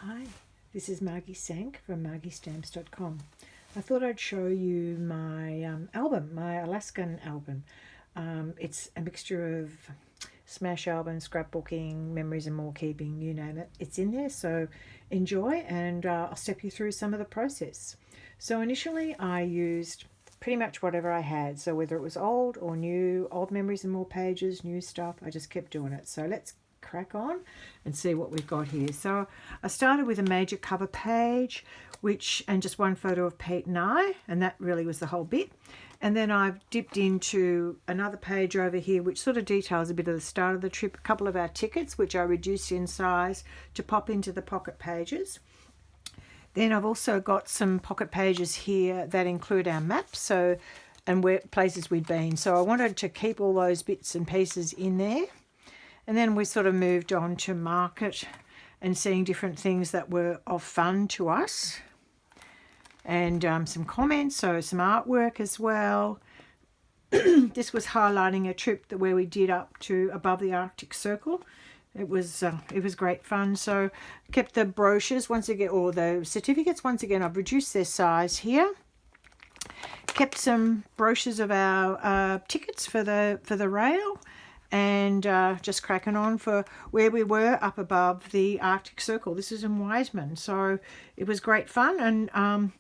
Hi, this is Margie Sank from margiestamps.com. I thought I'd show you my album, my Alaskan album. It's a mixture of smash album, scrapbooking, memories and more keeping, you name it. It's in there, so enjoy, and I'll step you through some of the process. So initially I used pretty much whatever I had. So whether it was old or new, old memories and more pages, new stuff, I just kept doing it. So let's crack on and see what we've got here. So I started with a major cover page, and just one photo of Pete and I, and that really was the whole bit. And then I've dipped into another page over here which sort of details a bit of the start of the trip, a couple of our tickets which I reduced in size to pop into the pocket pages. Then I've also got some pocket pages here that include our maps, and where places we'd been. So I wanted to keep all those bits and pieces in there. And then we sort of moved on to market and seeing different things that were of fun to us. And some comments, so some artwork as well. This was highlighting a trip where we did up to above the Arctic Circle. It was great fun. So kept the brochures once again, or the certificates once again. I've reduced their size here. Kept some brochures of our tickets for the rail. And just cracking on for where we were up above the Arctic Circle. This is in Wiseman, so it was great fun. And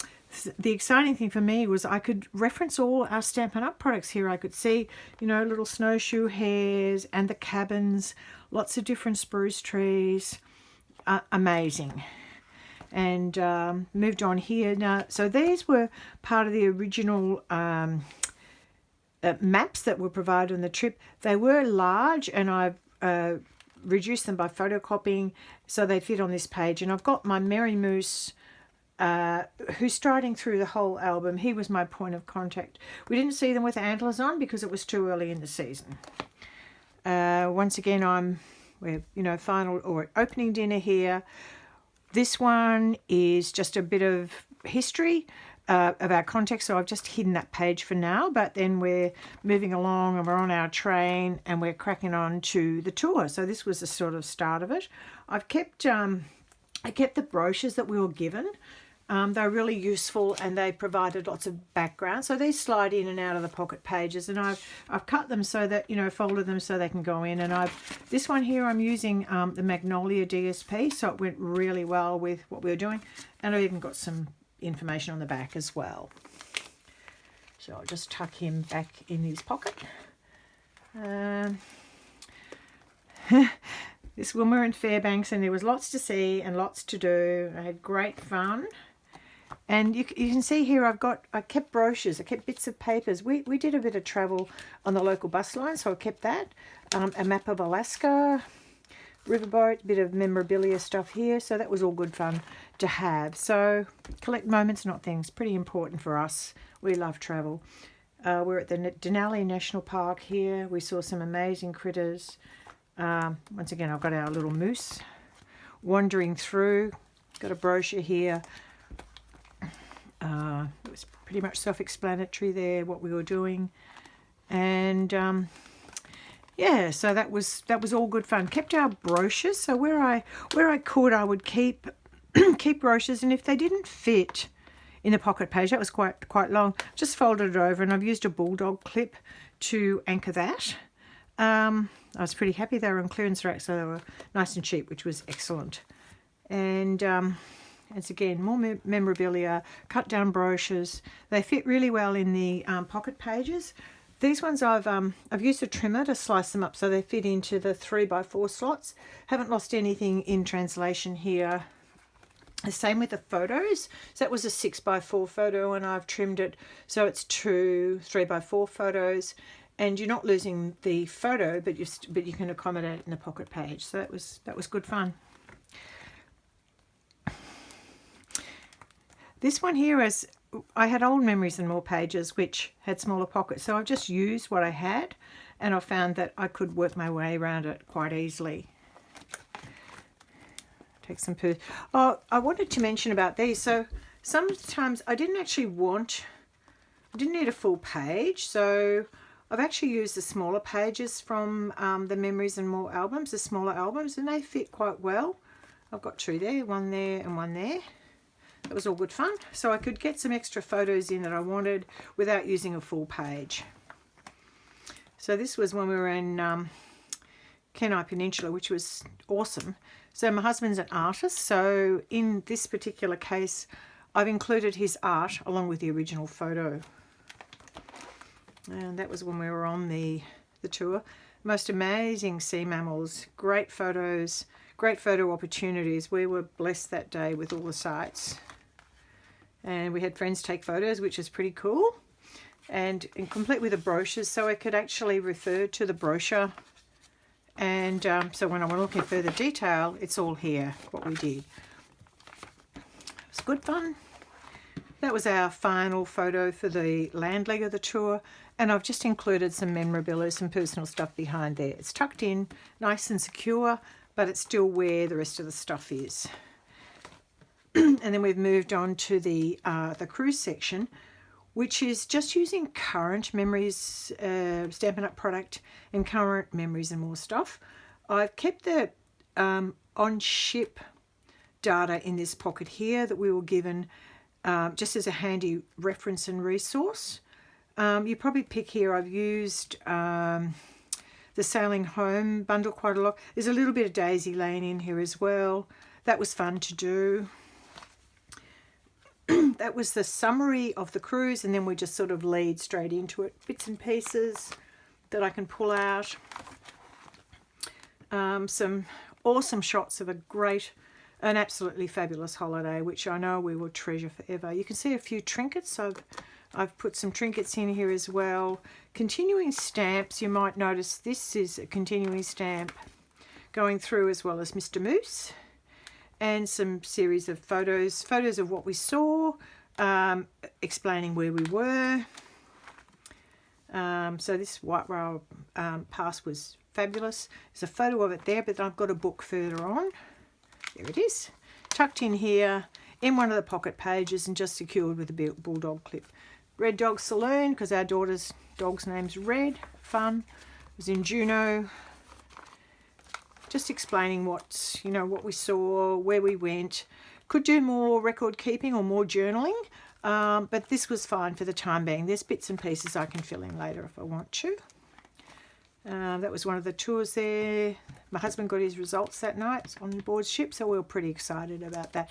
the exciting thing for me was I could reference all our Stampin'Up products here. I could see, little snowshoe hares and the cabins, lots of different spruce trees. Amazing. And moved on here. Now, so these were part of the original maps that were provided on the trip. They were large, and I've reduced them by photocopying so they fit on this page. And I've got my Merry Moose, who's striding through the whole album. He was my point of contact. We didn't see them with antlers on because it was too early in the season. Once again, we're final or opening dinner here. This one is just a bit of history of our context, so I've just hidden that page for now, but then we're moving along and we're on our train and we're cracking on to the tour. So this was the sort of start of it. I kept the brochures that we were given. They're really useful and they provided lots of background. So these slide in and out of the pocket pages, and I've cut them so that, folded them so they can go in. And this one here, I'm using the Magnolia DSP, so it went really well with what we were doing. And I even got some information on the back as well. So I'll just tuck him back in his pocket. This when we were in Fairbanks, and there was lots to see and lots to do. I had great fun. And you can see here I kept brochures, I kept bits of papers. We did a bit of travel on the local bus line, so I kept that. A map of Alaska, riverboat, bit of memorabilia stuff here. So that was all good fun to have. So collect moments, not things. Pretty important for us. We love travel. We're at the Denali National Park here. We saw some amazing critters. Once again, I've got our little moose wandering through. Got a brochure here. It was pretty much self-explanatory there what we were doing, and yeah, so that was all good fun. Kept our brochures, so where I could, I would keep brochures, and if they didn't fit in the pocket page, that was quite long, just folded it over, and I've used a bulldog clip to anchor that. I was pretty happy. They were on clearance rack, so they were nice and cheap, which was excellent. And it's again more memorabilia, cut down brochures. They fit really well in the pocket pages. These ones I've used a trimmer to slice them up so they fit into the 3x4 slots. Haven't lost anything in translation here. The same with the photos. So that was a 6x4 photo, and I've trimmed it so it's 2 3x4 photos. And you're not losing the photo, but you can accommodate it in the pocket page. So that was good fun. This one here is, I had old Memories and More pages which had smaller pockets, so I've just used what I had, and I found that I could work my way around it quite easily. Take some poo. Oh, I wanted to mention about these. So sometimes I didn't need a full page, so I've actually used the smaller pages from the Memories and More albums, the smaller albums, and they fit quite well. I've got two there, one there and one there. That was all good fun. So I could get some extra photos in that I wanted without using a full page. So this was when we were in Kenai Peninsula, which was awesome. So my husband's an artist, so in this particular case I've included his art along with the original photo. And that was when we were on the tour. Most amazing sea mammals, great photos, great photo opportunities. We were blessed that day with all the sights. And we had friends take photos, which is pretty cool. And complete with the brochures, so I could actually refer to the brochure. And so when I want to look in further detail, it's all here, what we did. It was good fun. That was our final photo for the land leg of the tour. And I've just included some memorabilia, some personal stuff behind there. It's tucked in, nice and secure, but it's still where the rest of the stuff is. And then we've moved on to the cruise section, which is just using current Memories, Stampin'Up product and current Memories and More stuff. I've kept the on-ship data in this pocket here that we were given just as a handy reference and resource. You probably pick here, I've used the Sailing Home bundle quite a lot. There's a little bit of Daisy Lane in here as well. That was fun to do. That was the summary of the cruise, and then we just sort of lead straight into it. Bits and pieces that I can pull out. Some awesome shots of an absolutely fabulous holiday, which I know we will treasure forever. You can see a few trinkets. I've put some trinkets in here as well. Continuing stamps, you might notice this is a continuing stamp going through, as well as Mr. Moose. And some series of photos of what we saw, explaining where we were. So this White Whale Pass was fabulous. There's a photo of it there, but I've got a book further on. There it is, tucked in here in one of the pocket pages and just secured with a bulldog clip. Red Dog Saloon, because our daughter's dog's name's Red. Fun. It was in Juneau. Just explaining what we saw, where we went. Could do more record keeping or more journaling, but this was fine for the time being. There's bits and pieces I can fill in later if I want to. That was one of the tours there. My husband got his results that night on board ship, so we were pretty excited about that.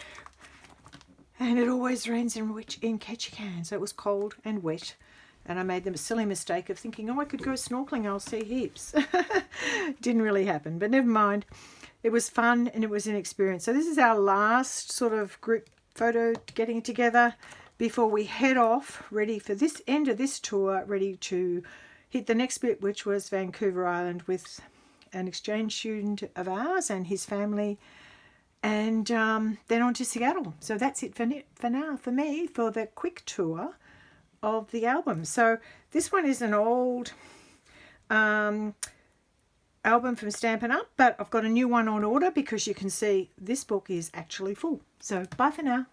And it always rains in Ketchikan, so it was cold and wet. And I made the silly mistake of thinking, oh, I could go snorkeling, I'll see heaps. Didn't really happen, but never mind. It was fun and it was an experience. So this is our last sort of group photo getting together before we head off, ready for this end of this tour, ready to hit the next bit, which was Vancouver Island with an exchange student of ours and his family. And then on to Seattle. So that's it for now for me, for the quick tour of the album. So this one is an old album from Stampin' Up, but I've got a new one on order because you can see this book is actually full. So bye for now.